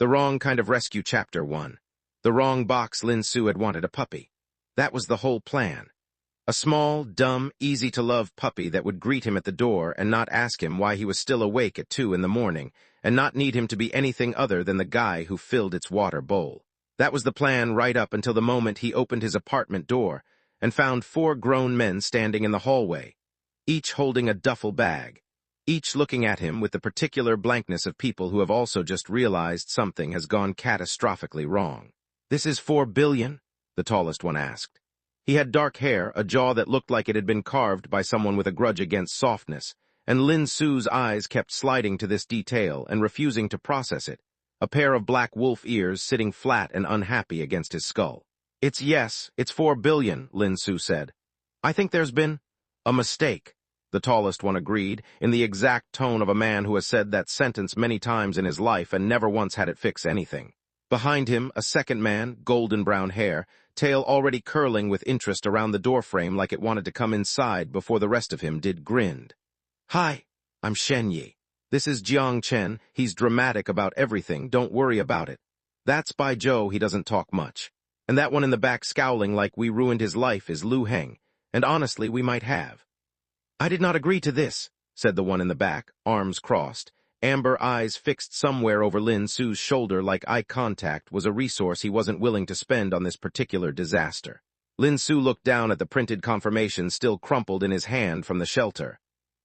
The wrong kind of rescue. Chapter 1. The wrong box. Lin Xu had wanted a puppy. That was the whole plan. A small, dumb, easy-to-love puppy that would greet him at the door and not ask him why he was still awake at 2 in the morning, and not need him to be anything other than the guy who filled its water bowl. That was the plan right up until the moment he opened his apartment door and found 4 grown men standing in the hallway, each holding a duffel bag, each looking at him with the particular blankness of people who have also just realized something has gone catastrophically wrong. "This is 4 billion?" the tallest one asked. He had dark hair, a jaw that looked like it had been carved by someone with a grudge against softness, and Lin Xu's eyes kept sliding to this detail and refusing to process it, a pair of black wolf ears sitting flat and unhappy against his skull. It's 4 billion, Lin Xu said. "I think there's been a mistake," the tallest one agreed, in the exact tone of a man who has said that sentence many times in his life and never once had it fix anything. Behind him, a second man, golden brown hair, tail already curling with interest around the doorframe like it wanted to come inside before the rest of him did, grinned. "Hi, I'm Shen Yi. This is Jiang Chen. He's dramatic about everything, don't worry about it. That's Bai Zhou, he doesn't talk much. And that one in the back scowling like we ruined his life is Lu Heng, and honestly we might have." "I did not agree to this," said the one in the back, arms crossed, amber eyes fixed somewhere over Lin Xu's shoulder like eye contact was a resource he wasn't willing to spend on this particular disaster. Lin Xu looked down at the printed confirmation still crumpled in his hand from the shelter.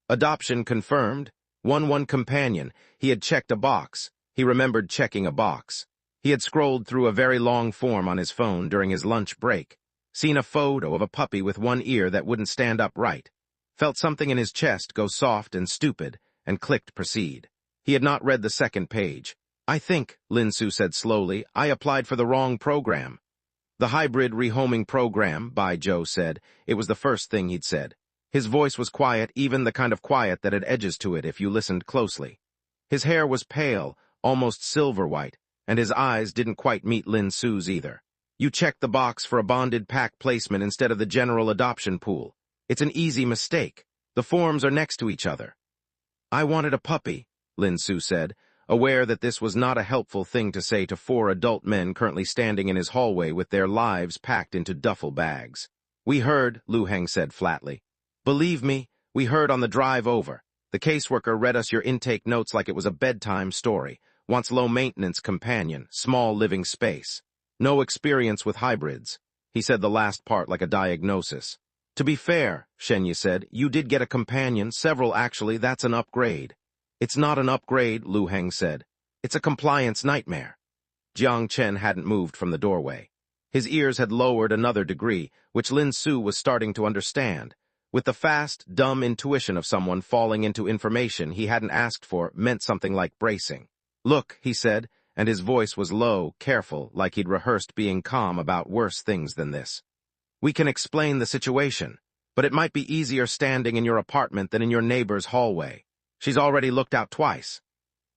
Adoption confirmed. 1-1 companion. He had checked a box. He remembered checking a box. He had scrolled through a very long form on his phone during his lunch break, seen a photo of a puppy with one ear that wouldn't stand up right, felt something in his chest go soft and stupid, and clicked proceed. He had not read the second page. "I think," Lin Xu said slowly, "I applied for the wrong program." "The hybrid rehoming program," Bai Zhou said. It was the first thing he'd said. His voice was quiet, even the kind of quiet that had edges to it if you listened closely. His hair was pale, almost silver-white, and his eyes didn't quite meet Lin Xu's either. "You checked the box for a bonded pack placement instead of the general adoption pool. It's an easy mistake. The forms are next to each other." "I wanted a puppy," Lin Xu said, aware that this was not a helpful thing to say to 4 adult men currently standing in his hallway with their lives packed into duffel bags. "We heard," Lu Heng said flatly. "Believe me, we heard on the drive over. The caseworker read us your intake notes like it was a bedtime story. Wants low-maintenance companion, small living space. No experience with hybrids." He said the last part like a diagnosis. "To be fair," Shen Yi said, "you did get a companion, several actually, that's an upgrade." "It's not an upgrade," Lu Heng said. "It's a compliance nightmare." Jiang Chen hadn't moved from the doorway. His ears had lowered another degree, which Lin Xu was starting to understand, with the fast, dumb intuition of someone falling into information he hadn't asked for meant something like bracing. "Look," he said, and his voice was low, careful, like he'd rehearsed being calm about worse things than this. "We can explain the situation, but it might be easier standing in your apartment than in your neighbor's hallway. She's already looked out twice."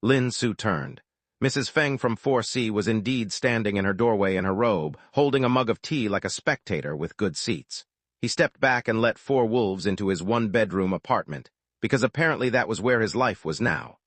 Lin Xu turned. Mrs. Feng from 4C was indeed standing in her doorway in her robe, holding a mug of tea like a spectator with good seats. He stepped back and let 4 wolves into his 1-bedroom apartment, because apparently that was where his life was now.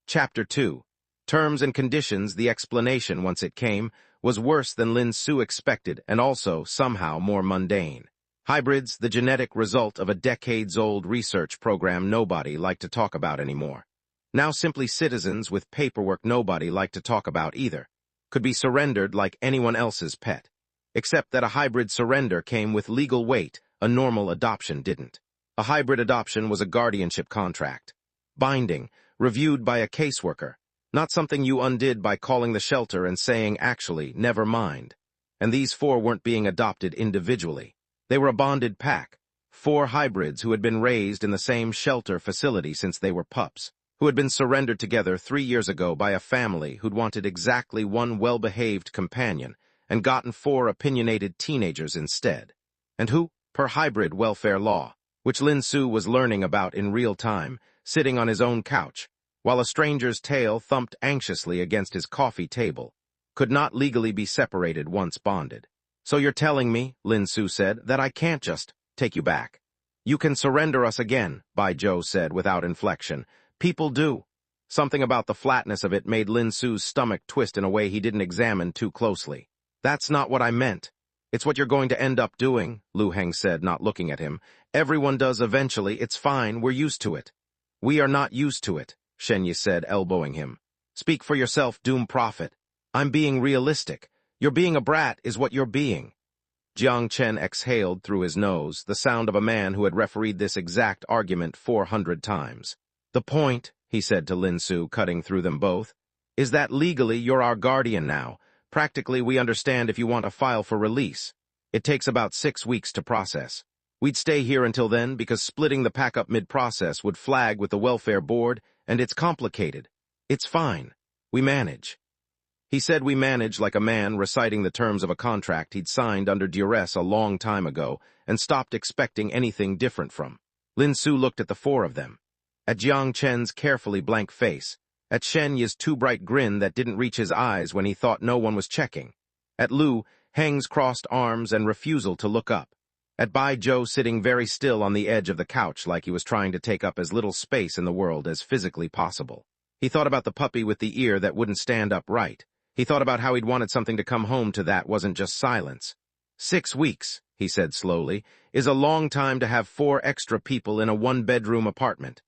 Chapter 2. Terms and conditions. The explanation, once it came, was worse than Lin Xu expected and also somehow more mundane. Hybrids, the genetic result of a decades-old research program nobody liked to talk about anymore. Now simply citizens with paperwork nobody liked to talk about either. Could be surrendered like anyone else's pet. Except that a hybrid surrender came with legal weight, a normal adoption didn't. A hybrid adoption was a guardianship contract. Binding, reviewed by a caseworker. Not something you undid by calling the shelter and saying, actually, never mind. And these 4 weren't being adopted individually. They were a bonded pack, 4 hybrids who had been raised in the same shelter facility since they were pups, who had been surrendered together 3 years ago by a family who'd wanted exactly 1 well-behaved companion and gotten 4 opinionated teenagers instead, and who, per hybrid welfare law, which Lin Xu was learning about in real time, sitting on his own couch, while a stranger's tail thumped anxiously against his coffee table, could not legally be separated once bonded. "So you're telling me," Lin Xu said, "that I can't just take you back?" "You can surrender us again," Bai Zhou said without inflection. "People do. Something about the flatness of it made Lin Xu's stomach twist in a way he didn't examine too closely. That's not what I meant. It's what you're going to end up doing, Lu Heng said, not looking at him. Everyone does eventually. It's fine. We're used to it. We are not used to it, Shen Yi said, elbowing him. Speak for yourself, Doom Prophet. I'm being realistic. You're being a brat is what you're being. Jiang Chen exhaled through his nose, the sound of a man who had refereed this exact argument 400 times. The point, he said to Lin Xu, cutting through them both, is that legally you're our guardian now. Practically, we understand if you want a file for release. It takes about 6 weeks to process. We'd stay here until then because splitting the pack up mid-process would flag with the welfare board, and it's complicated. It's fine. We manage. He said we manage like a man reciting the terms of a contract he'd signed under duress a long time ago and stopped expecting anything different from. Lin Xu looked at the four of them. At Jiang Chen's carefully blank face, at Shen Yi's too bright grin that didn't reach his eyes when he thought no one was checking, at Lu Heng's crossed arms and refusal to look up, at Bai Zhou sitting very still on the edge of the couch like he was trying to take up as little space in the world as physically possible. He thought about the puppy with the ear that wouldn't stand up right. He thought about how he'd wanted something to come home to that wasn't just silence. 6 weeks, he said slowly, is a long time to have 4 extra people in a 1-bedroom apartment.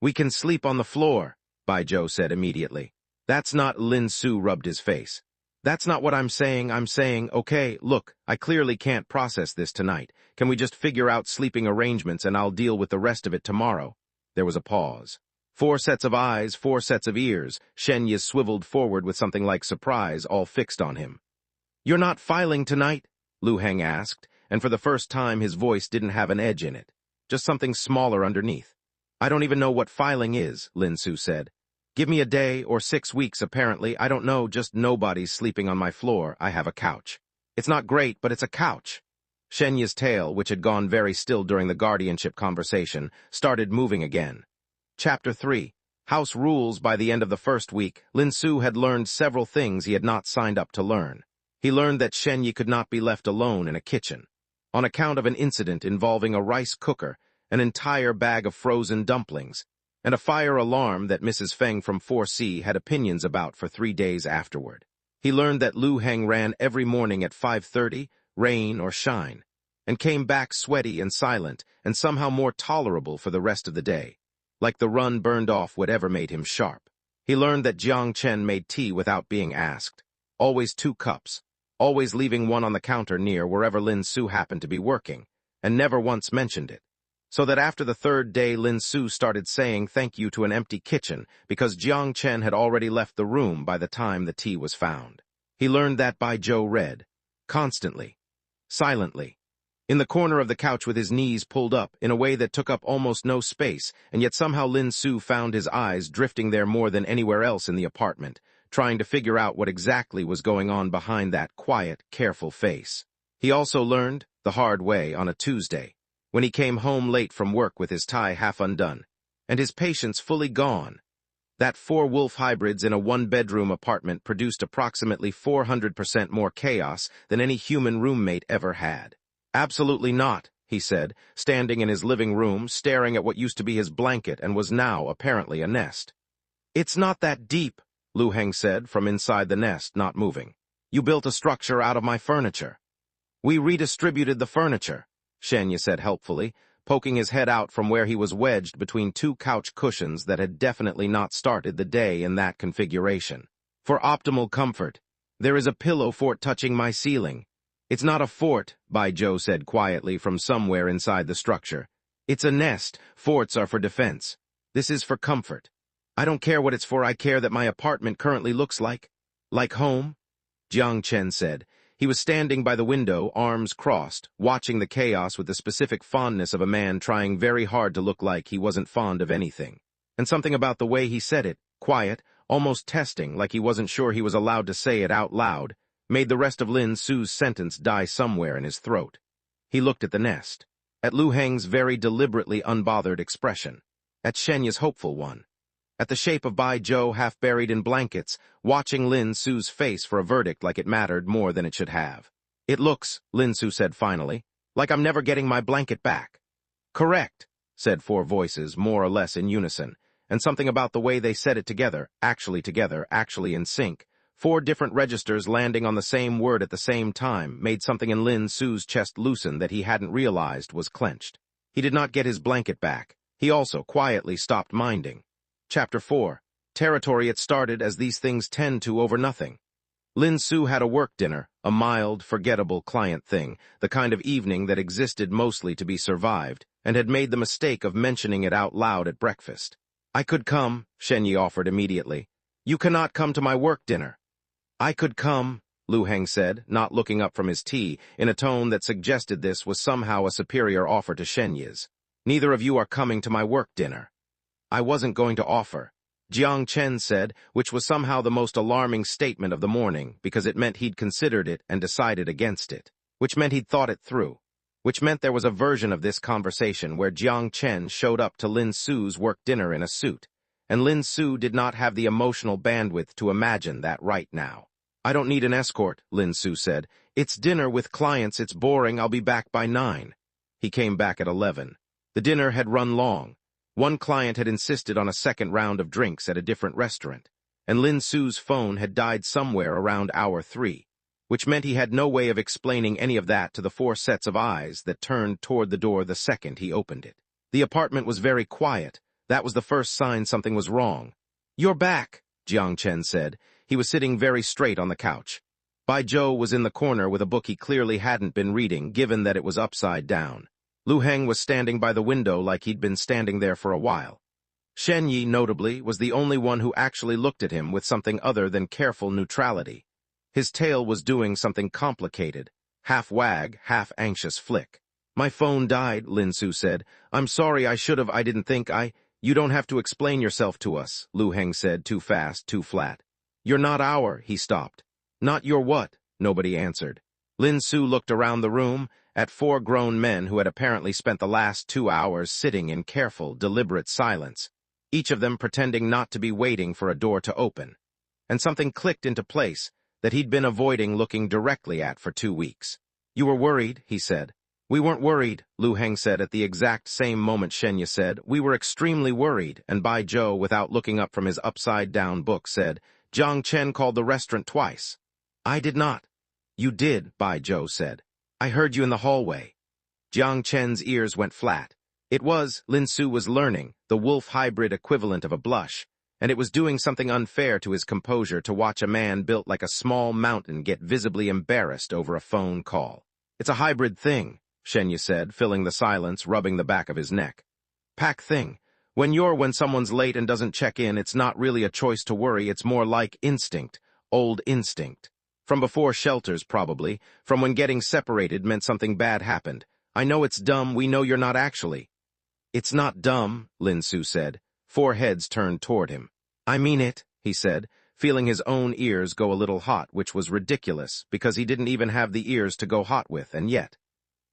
We can sleep on the floor, Bai Zhou said immediately. That's not, Lin Xu rubbed his face. That's not what I'm saying. I'm saying, okay, look, I clearly can't process this tonight. Can we just figure out sleeping arrangements and I'll deal with the rest of it tomorrow? There was a pause. 4 sets of eyes, 4 sets of ears. Shen Yi swiveled forward with something like surprise, all fixed on him. You're not filing tonight? Lu Heng asked, and for the first time his voice didn't have an edge in it. Just something smaller underneath. I don't even know what filing is, Lin Xu said. Give me a day or 6 weeks, apparently. I don't know, just nobody's sleeping on my floor. I have a couch. It's not great, but it's a couch. Shen Yi's tail, which had gone very still during the guardianship conversation, started moving again. Chapter 3. House Rules. By the end of the first week, Lin Xu had learned several things he had not signed up to learn. He learned that Shen Yi could not be left alone in a kitchen. On account of an incident involving a rice cooker, an entire bag of frozen dumplings, and a fire alarm that Mrs. Feng from 4C had opinions about for 3 days afterward. He learned that Lu Heng ran every morning at 5:30, rain or shine, and came back sweaty and silent and somehow more tolerable for the rest of the day. Like the run burned off whatever made him sharp. He learned that Jiang Chen made tea without being asked. Always 2 cups. Always leaving one on the counter near wherever Lin Xu happened to be working, and never once mentioned it. So that after the 3rd day, Lin Xu started saying thank you to an empty kitchen because Jiang Chen had already left the room by the time the tea was found. He learned that Bai Zhou read. Constantly. Silently. In the corner of the couch with his knees pulled up in a way that took up almost no space, and yet somehow Lin Xu found his eyes drifting there more than anywhere else in the apartment, trying to figure out what exactly was going on behind that quiet, careful face. He also learned, the hard way, on a Tuesday, when he came home late from work with his tie half undone, and his patience fully gone, that 4 wolf hybrids in a 1-bedroom apartment produced approximately 400% more chaos than any human roommate ever had. Absolutely not, he said, standing in his living room, staring at what used to be his blanket and was now apparently a nest. It's not that deep, Lu Heng said from inside the nest, not moving. You built a structure out of my furniture. We redistributed the furniture, Shen Yi said helpfully, poking his head out from where he was wedged between 2 couch cushions that had definitely not started the day in that configuration. For optimal comfort, there is a pillow fort touching my ceiling. It's not a fort, Bai Zhou said quietly from somewhere inside the structure. It's a nest. Forts are for defense. This is for comfort. I don't care what it's for. I care that my apartment currently looks like home, Jiang Chen said. He was standing by the window, arms crossed, watching the chaos with the specific fondness of a man trying very hard to look like he wasn't fond of anything. And something about the way he said it, quiet, almost testing, like he wasn't sure he was allowed to say it out loud, made the rest of Lin Xu's sentence die somewhere in his throat. He looked at the nest, at Lu Heng's very deliberately unbothered expression, at Shen Yi's hopeful one, at the shape of Bai Zhou half buried in blankets, watching Lin Xu's face for a verdict like it mattered more than it should have. It looks, Lin Xu said finally, like I'm never getting my blanket back. Correct, said 4 voices, more or less in unison, and something about the way they said it together, actually in sync. 4 different registers landing on the same word at the same time made something in Lin Xu's chest loosen that he hadn't realized was clenched. He did not get his blanket back. He also quietly stopped minding. Chapter 4. Territory. It started as these things tend to over nothing. Lin Xu had a work dinner, a mild, forgettable client thing, the kind of evening that existed mostly to be survived, and had made the mistake of mentioning it out loud at breakfast. "I could come," Shen Yi offered immediately. "You cannot come to my work dinner." "I could come," Lu Heng said, not looking up from his tea, in a tone that suggested this was somehow a superior offer to Shen Yi's. "Neither of you are coming to my work dinner." "I wasn't going to offer," Jiang Chen said, which was somehow the most alarming statement of the morning, because it meant he'd considered it and decided against it, which meant he'd thought it through, which meant there was a version of this conversation where Jiang Chen showed up to Lin Xu's work dinner in a suit, and Lin Xu did not have the emotional bandwidth to imagine that right now. "I don't need an escort," Lin Xu said. "It's dinner with clients, it's boring, I'll be back by 9. He came back at 11. The dinner had run long. One client had insisted on a second round of drinks at a different restaurant, and Lin Xu's phone had died somewhere around hour 3, which meant he had no way of explaining any of that to the 4 sets of eyes that turned toward the door the second he opened it. The apartment was very quiet. That was the first sign something was wrong. "You're back," Jiang Chen said. He was sitting very straight on the couch. Bai Zhou was in the corner with a book he clearly hadn't been reading, given that it was upside down. Lu Heng was standing by the window like he'd been standing there for a while. Shen Yi, notably, was the only one who actually looked at him with something other than careful neutrality. His tail was doing something complicated, half wag, half anxious flick. "My phone died," Lin Xu said. "I'm sorry, I didn't think You don't have to explain yourself to us," Lu Heng said, too fast, too flat. "You're not our," he stopped. "Not your what?" Nobody answered. Lin Xu looked around the room, at 4 grown men who had apparently spent the last 2 hours sitting in careful, deliberate silence, each of them pretending not to be waiting for a door to open. And something clicked into place that he'd been avoiding looking directly at for 2 weeks. "You were worried," he said. "We weren't worried," Lu Heng said at the exact same moment Shen Yi said. "We were extremely worried," and Bai Zhou, without looking up from his upside-down book, said, "Jiang Chen called the restaurant twice." "I did not." "You did," Bai Zhou said. "I heard you in the hallway." Jiang Chen's ears went flat. It was, Lin Xu was learning, the wolf hybrid equivalent of a blush, and it was doing something unfair to his composure to watch a man built like a small mountain get visibly embarrassed over a phone call. "It's a hybrid thing," Shen Yi said, filling the silence, rubbing the back of his neck. "Pack thing. When someone's late and doesn't check in, it's not really a choice to worry, it's more like instinct, old instinct. From before shelters, probably, from when getting separated meant something bad happened. I know it's dumb, we know you're not actually." "It's not dumb," Lin Xu said. 4 heads turned toward him. "I mean it," he said, feeling his own ears go a little hot, which was ridiculous, because he didn't even have the ears to go hot with, and yet.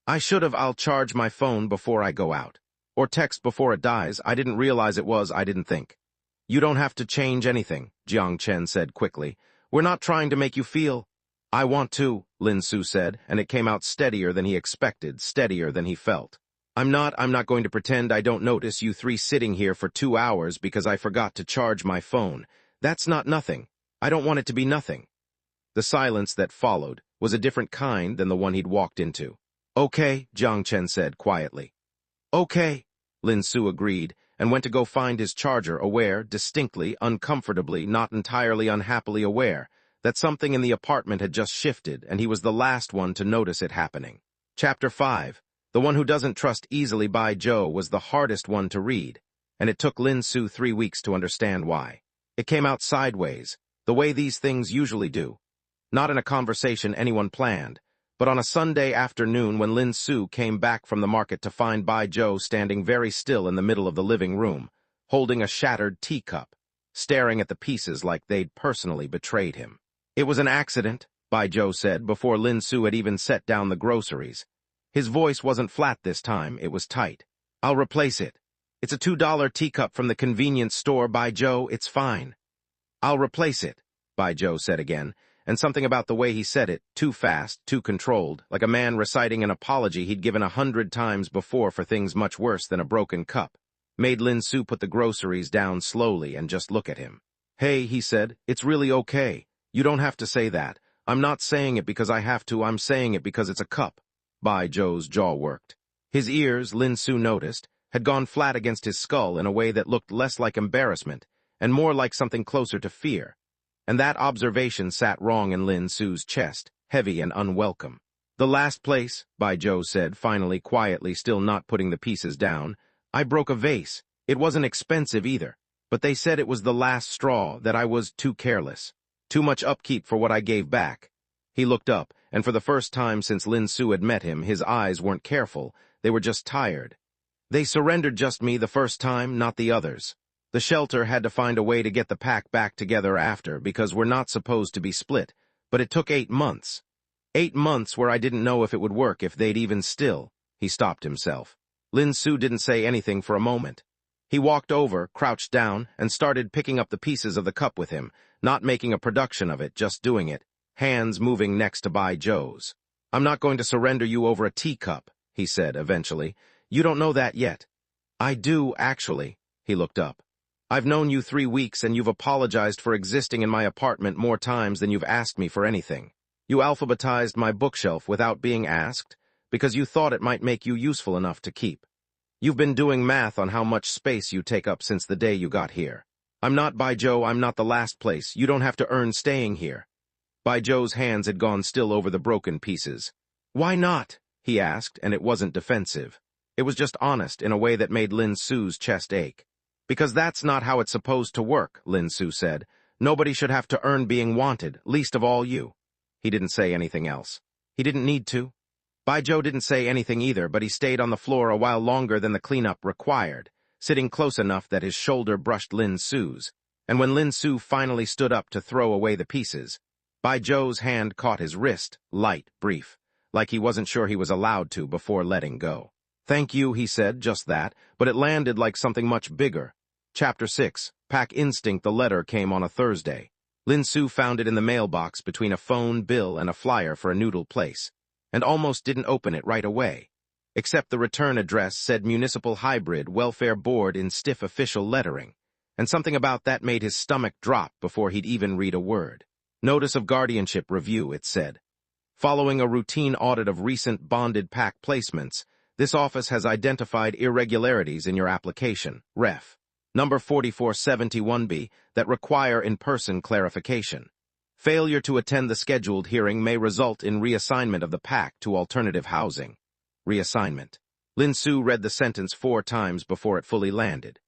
I'll charge my phone before I go out. Or text before it dies, I didn't realize I didn't think." "You don't have to change anything," Jiang Chen said quickly. "We're not trying to make you feel." "I want to," Lin Xu said, and it came out steadier than he expected, steadier than he felt. I'm not going to pretend I don't notice you 3 sitting here for 2 hours because I forgot to charge my phone. That's not nothing. I don't want it to be nothing." The silence that followed was a different kind than the one he'd walked into. "Okay," Jiang Chen said quietly. "Okay," Lin Xu agreed, and went to go find his charger, aware, distinctly, uncomfortably, not entirely unhappily aware, that something in the apartment had just shifted, and he was the last one to notice it happening. Chapter 5. The one who doesn't trust easily. Bai Zhou was the hardest one to read, and it took Lin Xu 3 weeks to understand why. It came out sideways, the way these things usually do. Not in a conversation anyone planned, but on a Sunday afternoon when Lin Xu came back from the market to find Bai Zhou standing very still in the middle of the living room, holding a shattered teacup, staring at the pieces like they'd personally betrayed him. "It was an accident," Bai Zhou said before Lin Xu had even set down the groceries. His voice wasn't flat this time, it was tight. "I'll replace it. It's a $2 teacup from the convenience store, Bai Zhou, it's fine." "I'll replace it," Bai Zhou said again, and something about the way he said it, too fast, too controlled, like a man reciting an apology he'd given 100 times before for things much worse than a broken cup, made Lin Xu put the groceries down slowly and just look at him. "Hey," he said, "it's really okay. You don't have to say that. I'm not saying it because I have to, I'm saying it because it's a cup." Bai Zhou's jaw worked. His ears, Lin Xu noticed, had gone flat against his skull in a way that looked less like embarrassment and more like something closer to fear. And that observation sat wrong in Lin Xu's chest, heavy and unwelcome. "The last place," Bai Zhou said, finally quietly, still not putting the pieces down, "I broke a vase. It wasn't expensive either, but they said it was the last straw, that I was too careless. Too much upkeep for what I gave back." He looked up, and for the first time since Lin Xu had met him, his eyes weren't careful, they were just tired. "They surrendered just me the first time, not the others. The shelter had to find a way to get the pack back together after, because we're not supposed to be split, but it took 8 months. 8 months where I didn't know if it would work, if they'd even still." He stopped himself. Lin Xu didn't say anything for a moment. He walked over, crouched down, and started picking up the pieces of the cup with him, not making a production of it, just doing it, hands moving next to Bai Zhou's. "I'm not going to surrender you over a teacup," he said eventually. "You don't know that yet." "I do, actually." He looked up. "I've known you 3 weeks, and you've apologized for existing in my apartment more times than you've asked me for anything. You alphabetized my bookshelf without being asked, because you thought it might make you useful enough to keep. You've been doing math on how much space you take up since the day you got here. I'm not Bai Zhou, I'm not the last place. You don't have to earn staying here." Bai Zhou's hands had gone still over the broken pieces. "Why not?" he asked, and it wasn't defensive. It was just honest in a way that made Lin Xu's chest ache. "Because that's not how it's supposed to work," Lin Xu said. "Nobody should have to earn being wanted, least of all you." He didn't say anything else. He didn't need to. Bai Zhou didn't say anything either, but he stayed on the floor a while longer than the cleanup required, sitting close enough that his shoulder brushed Lin Xu's. And when Lin Xu finally stood up to throw away the pieces, Bai Zhou's hand caught his wrist, light, brief, like he wasn't sure he was allowed to before letting go. "Thank you," he said, just that, but it landed like something much bigger. Chapter 6, Pack Instinct. The letter came on a Thursday. Lin Xu found it in the mailbox between a phone, bill, and a flyer for a noodle place, and almost didn't open it right away. Except the return address said Municipal Hybrid Welfare Board in stiff official lettering, and something about that made his stomach drop before he'd even read a word. "Notice of Guardianship Review," it said. "Following a routine audit of recent bonded pack placements, this office has identified irregularities in your application, Ref. Number 4471B, that require in-person clarification. Failure to attend the scheduled hearing may result in reassignment of the pack to alternative housing." Reassignment. Lin Xu read the sentence 4 times before it fully landed.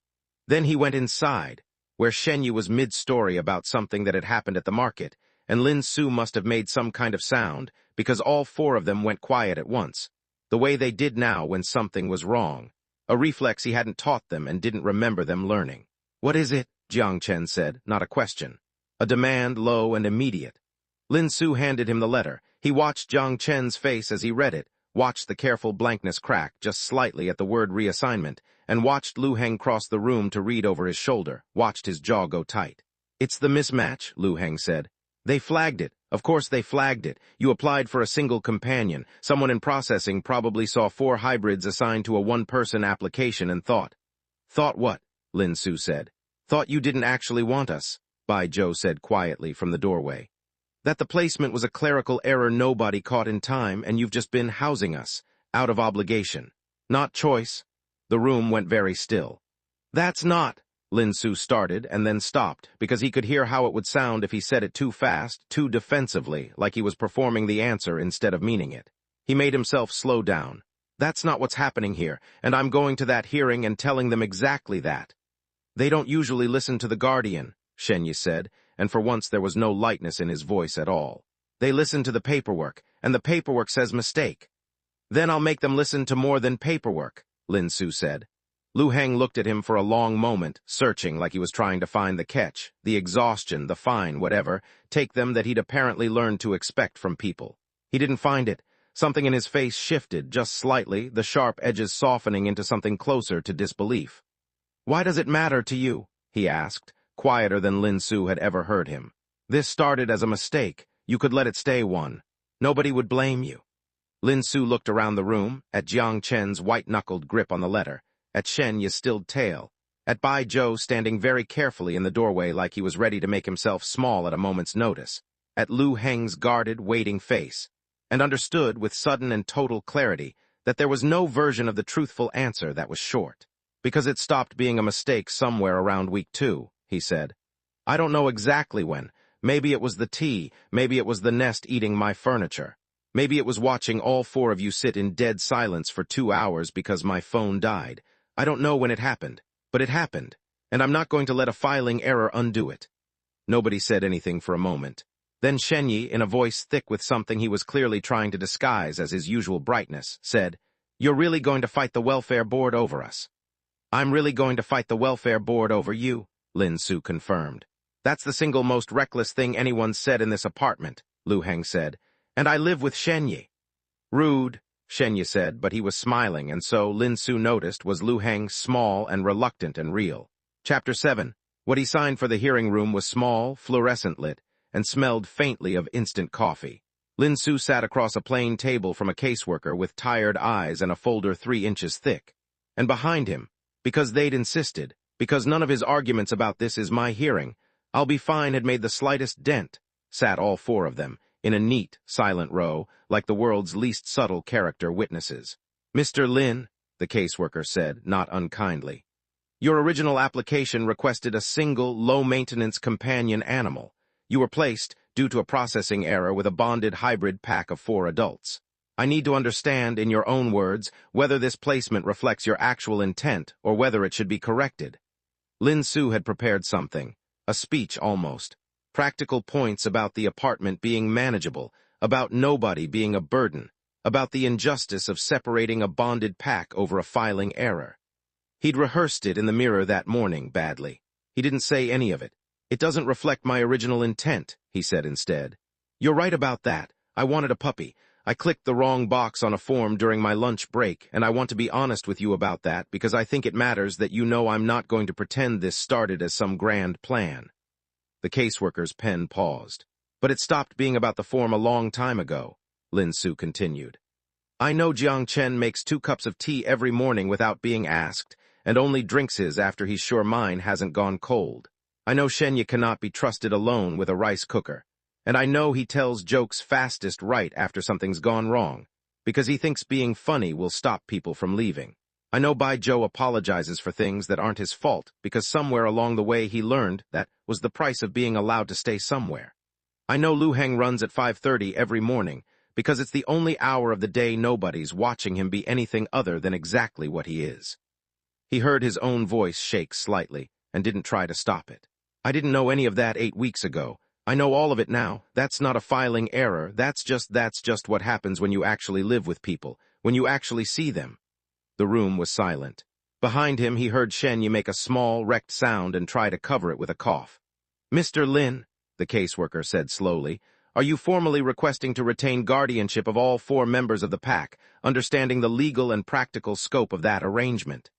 Then he went inside, where Shen Yi was mid-story about something that had happened at the market, and Lin Xu must have made some kind of sound, because all 4 of them went quiet at once, the way they did now when something was wrong, a reflex he hadn't taught them and didn't remember them learning. "What is it?" Jiang Chen said, not a question. A demand, low and immediate. Lin Xu handed him the letter. He watched Jiang Chen's face as he read it, watched the careful blankness crack just slightly at the word reassignment, and watched Lu Heng cross the room to read over his shoulder, watched his jaw go tight. "It's the mismatch," Lu Heng said. "They flagged it. Of course they flagged it. You applied for a single companion. Someone in processing probably saw 4 hybrids assigned to a 1-person application and thought." "Thought what?" Lin Xu said. "Thought you didn't actually want us," Bai Zhou said quietly from the doorway. "That the placement was a clerical error nobody caught in time, and you've just been housing us, out of obligation. Not choice." The room went very still. "That's not," Lin Xu started and then stopped, because he could hear how it would sound if he said it too fast, too defensively, like he was performing the answer instead of meaning it. He made himself slow down. "That's not what's happening here, and I'm going to that hearing and telling them exactly that." "They don't usually listen to the Guardian," Shen Yi said, and for once there was no lightness in his voice at all. "They listen to the paperwork, and the paperwork says mistake." "Then I'll make them listen to more than paperwork," Lin Xu said. Lu Heng looked at him for a long moment, searching like he was trying to find the catch, the exhaustion, the fine, whatever, take them that he'd apparently learned to expect from people. He didn't find it. Something in his face shifted, just slightly, the sharp edges softening into something closer to disbelief. "Why does it matter to you?" he asked, quieter than Lin Xu had ever heard him. "This started as a mistake. You could let it stay one. Nobody would blame you." Lin Xu looked around the room, at Jiang Chen's white-knuckled grip on the letter, at Shen Yi's stilled tail, at Bai Zhou standing very carefully in the doorway like he was ready to make himself small at a moment's notice, at Lu Heng's guarded, waiting face, and understood with sudden and total clarity that there was no version of the truthful answer that was short. Because it stopped being a mistake somewhere around week 2, he said. I don't know exactly when. Maybe it was the tea, maybe it was the nest eating my furniture. Maybe it was watching all 4 of you sit in dead silence for 2 hours because my phone died. I don't know when it happened, but it happened, and I'm not going to let a filing error undo it. Nobody said anything for a moment. Then Shen Yi, in a voice thick with something he was clearly trying to disguise as his usual brightness, said, You're really going to fight the welfare board over us? I'm really going to fight the welfare board over you, Lin Xu confirmed. That's the single most reckless thing anyone's said in this apartment, Lu Heng said, and I live with Shen Yi. Rude, Shen Yi said, but he was smiling, and so Lin Xu noticed was Lu Heng small and reluctant and real. Chapter 7. What he signed for the hearing room was small, fluorescent lit, and smelled faintly of instant coffee. Lin Xu sat across a plain table from a caseworker with tired eyes and a folder 3 inches thick. And behind him, because they'd insisted, because none of his arguments about this is my hearing, I'll be fine had made the slightest dent, sat all 4 of them, in a neat, silent row, like the world's least subtle character witnesses. Mr. Lin, the caseworker said, not unkindly, your original application requested a single, low-maintenance companion animal. You were placed, due to a processing error, with a bonded hybrid pack of 4 adults. I need to understand, in your own words, whether this placement reflects your actual intent or whether it should be corrected. Lin Xu had prepared something, a speech almost. Practical points about the apartment being manageable, about nobody being a burden, about the injustice of separating a bonded pack over a filing error. He'd rehearsed it in the mirror that morning badly. He didn't say any of it. It doesn't reflect my original intent, he said instead. You're right about that. I wanted a puppy. I clicked the wrong box on a form during my lunch break, and I want to be honest with you about that because I think it matters that you know I'm not going to pretend this started as some grand plan. The caseworker's pen paused. But it stopped being about the form a long time ago, Lin Xu continued. I know Jiang Chen makes 2 cups of tea every morning without being asked, and only drinks his after he's sure mine hasn't gone cold. I know Shen Yi cannot be trusted alone with a rice cooker. And I know he tells jokes fastest right after something's gone wrong, because he thinks being funny will stop people from leaving. I know Bai Zhou apologizes for things that aren't his fault, because somewhere along the way he learned that was the price of being allowed to stay somewhere. I know Lu Heng runs at 5:30 every morning, because it's the only hour of the day nobody's watching him be anything other than exactly what he is. He heard his own voice shake slightly, and didn't try to stop it. I didn't know any of that 8 weeks ago. I know all of it now. That's not a filing error. That's just what happens when you actually live with people, when you actually see them. The room was silent. Behind him, he heard Shen Yi make a small, wrecked sound and try to cover it with a cough. Mr. Lin, the caseworker said slowly, are you formally requesting to retain guardianship of all 4 members of the pack, understanding the legal and practical scope of that arrangement?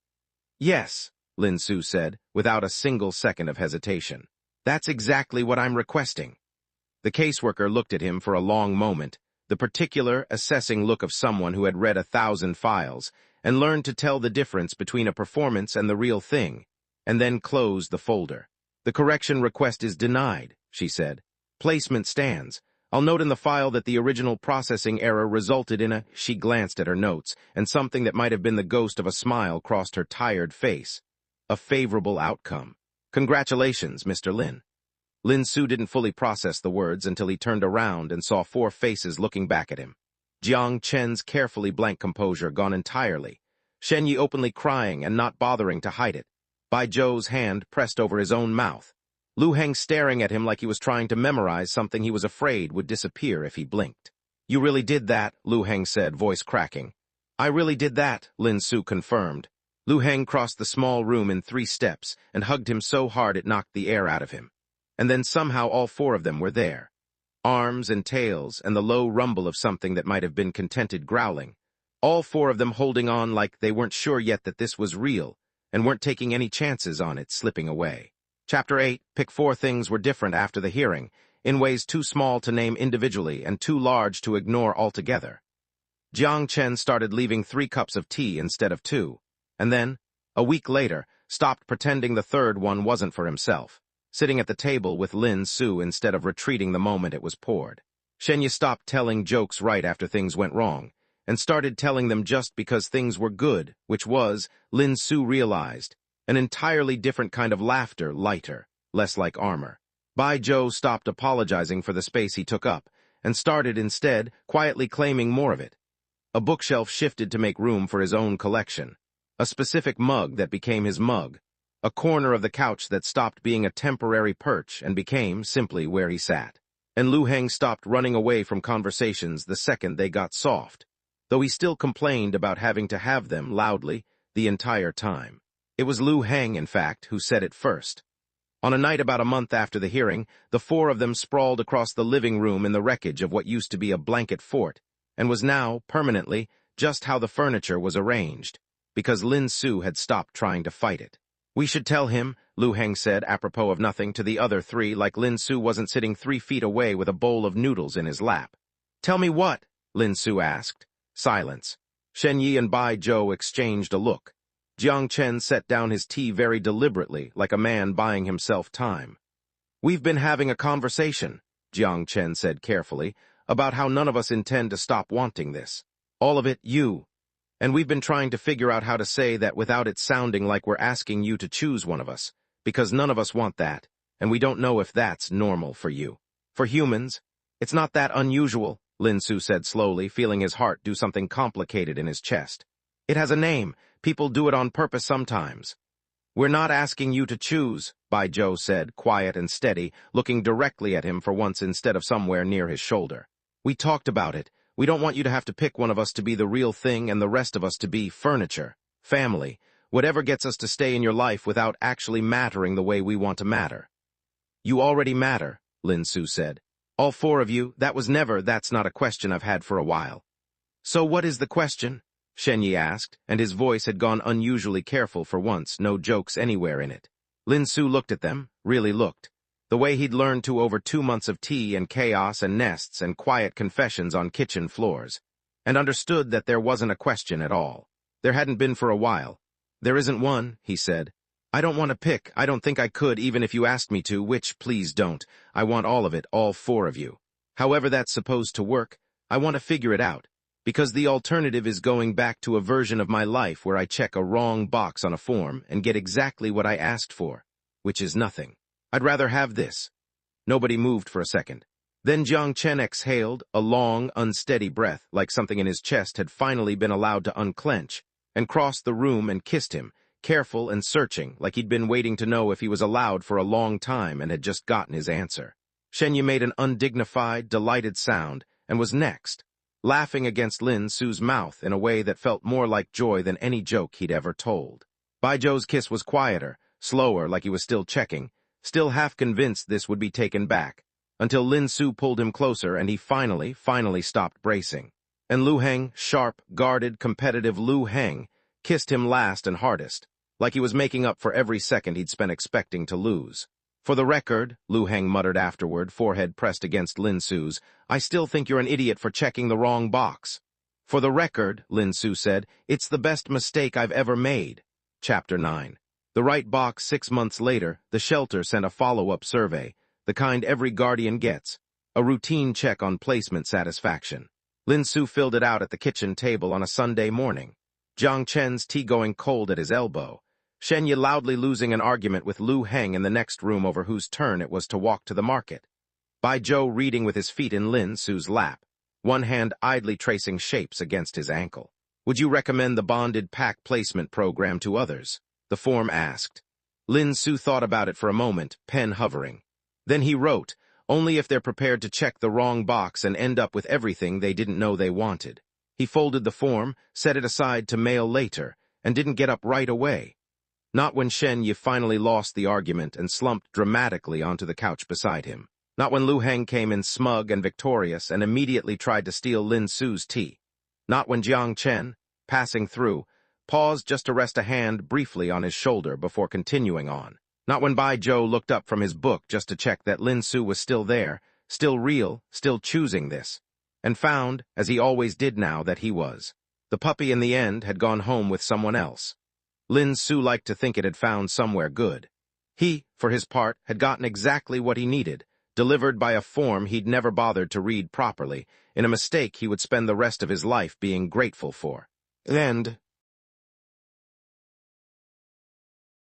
Yes, Lin Xu said, without a single second of hesitation. That's exactly what I'm requesting. The caseworker looked at him for a long moment, the particular, assessing look of someone who had read 1,000 files and learned to tell the difference between a performance and the real thing, and then closed the folder. The correction request is denied, she said. Placement stands. I'll note in the file that the original processing error resulted in a— She glanced at her notes, and something that might have been the ghost of a smile crossed her tired face. A favorable outcome. Congratulations, Mr. Lin. Lin Xu didn't fully process the words until he turned around and saw 4 faces looking back at him. Jiang Chen's carefully blank composure gone entirely. Shen Yi openly crying and not bothering to hide it. Bai Zhou's hand pressed over his own mouth. Lu Heng staring at him like he was trying to memorize something he was afraid would disappear if he blinked. You really did that, Lu Heng said, voice cracking. I really did that, Lin Xu confirmed. Lu Heng crossed the small room in 3 steps and hugged him so hard it knocked the air out of him. And then somehow all 4 of them were there. Arms and tails and the low rumble of something that might have been contented growling. All 4 of them holding on like they weren't sure yet that this was real and weren't taking any chances on it slipping away. Chapter 8, pick 4 things were different after the hearing, in ways too small to name individually and too large to ignore altogether. Jiang Chen started leaving 3 cups of tea instead of 2. And then, A week later, stopped pretending the third one wasn't for himself, sitting at the table with Lin Xu instead of retreating the moment it was poured. Shen Yi stopped telling jokes right after things went wrong, and started telling them just because things were good, which was, Lin Xu realized, an entirely different kind of laughter, lighter, less like armor. Bai Zhou stopped apologizing for the space he took up, and started instead quietly claiming more of it. A bookshelf shifted to make room for his own collection, a specific mug that became his mug, a corner of the couch that stopped being a temporary perch and became simply where he sat. And Lu Heng stopped running away from conversations the second they got soft, though he still complained about having to have them loudly the entire time. It was Lu Heng, in fact, who said it first. On a night about a month after the hearing, the four of them sprawled across the living room in the wreckage of what used to be a blanket fort, and was now, permanently, just how the furniture was arranged, because Lin Xu had stopped trying to fight it. "We should tell him," Lu Heng said, apropos of nothing, to the other three, like Lin Xu wasn't sitting 3 feet away with a bowl of noodles in his lap. "Tell me what?" Lin Xu asked. Silence. Shen Yi and Bai Zhou exchanged a look. Jiang Chen set down his tea very deliberately, like a man buying himself time. "We've been having a conversation," Jiang Chen said carefully, "about how none of us intend to stop wanting this. All of it, you. And we've been trying to figure out how to say that without it sounding like we're asking you to choose one of us, because none of us want that, and we don't know if that's normal for you. For humans, it's not that unusual," Lin Xu said slowly, feeling his heart do something complicated in his chest. "It has a name. People do it on purpose sometimes." "We're not asking you to choose," Bai Zhou said, quiet and steady, looking directly at him for once instead of somewhere near his shoulder. "We talked about it. We don't want you to have to pick one of us to be the real thing and the rest of us to be furniture, family, whatever gets us to stay in your life without actually mattering the way we want to matter." "You already matter," Lin Xu said. "All 4 of you, that's not a question I've had for a while." "So what is the question?" Shen Yi asked, and his voice had gone unusually careful for once, no jokes anywhere in it. Lin Xu looked at them, really looked. The way he'd learned to over 2 months of tea and chaos and nests and quiet confessions on kitchen floors, and understood that there wasn't a question at all. There hadn't been for a while. "There isn't one," he said. "I don't want to pick. I don't think I could even if you asked me to, which please don't. I want all of it, all 4 of you. However that's supposed to work, I want to figure it out. Because the alternative is going back to a version of my life where I check a wrong box on a form and get exactly what I asked for, which is nothing. I'd rather have this." Nobody moved for a second. Then Jiang Chen exhaled, a long, unsteady breath, like something in his chest had finally been allowed to unclench, and crossed the room and kissed him, careful and searching, like he'd been waiting to know if he was allowed for a long time and had just gotten his answer. Shen Yi made an undignified, delighted sound, and was next, laughing against Lin Xu's mouth in a way that felt more like joy than any joke he'd ever told. Bai Zhou's kiss was quieter, slower, like he was still checking, still half convinced this would be taken back, until Lin Xu pulled him closer and he finally stopped bracing. And Lu Heng, sharp, guarded, competitive Lu Heng, kissed him last and hardest, like he was making up for every second he'd spent expecting to lose. "For the record," Lu Heng muttered afterward, forehead pressed against Lin Xu's, "I still think you're an idiot for checking the wrong box." "For the record," Lin Xu said, "it's the best mistake I've ever made." Chapter 9. The right box. 6 months later, the shelter sent a follow-up survey, the kind every guardian gets, a routine check on placement satisfaction. Lin Xu filled it out at the kitchen table on a Sunday morning. Jiang Chen's tea going cold at his elbow. Shen Yi loudly losing an argument with Lu Heng in the next room over whose turn it was to walk to the market. Bai Zhou reading with his feet in Lin Xu's lap, one hand idly tracing shapes against his ankle. "Would you recommend the bonded pack placement program to others?" the form asked. Lin Xu thought about it for a moment, pen hovering. Then he wrote, "Only if they're prepared to check the wrong box and end up with everything they didn't know they wanted." He folded the form, set it aside to mail later, and didn't get up right away. Not when Shen Yi finally lost the argument and slumped dramatically onto the couch beside him. Not when Lu Heng came in smug and victorious and immediately tried to steal Lin Xu's tea. Not when Jiang Chen, passing through, paused just to rest a hand briefly on his shoulder before continuing on. Not when Bai Zhou looked up from his book just to check that Lin Xu was still there, still real, still choosing this, and found, as he always did now, that he was. The puppy in the end had gone home with someone else. Lin Xu liked to think it had found somewhere good. He, for his part, had gotten exactly what he needed, delivered by a form he'd never bothered to read properly, in a mistake he would spend the rest of his life being grateful for. And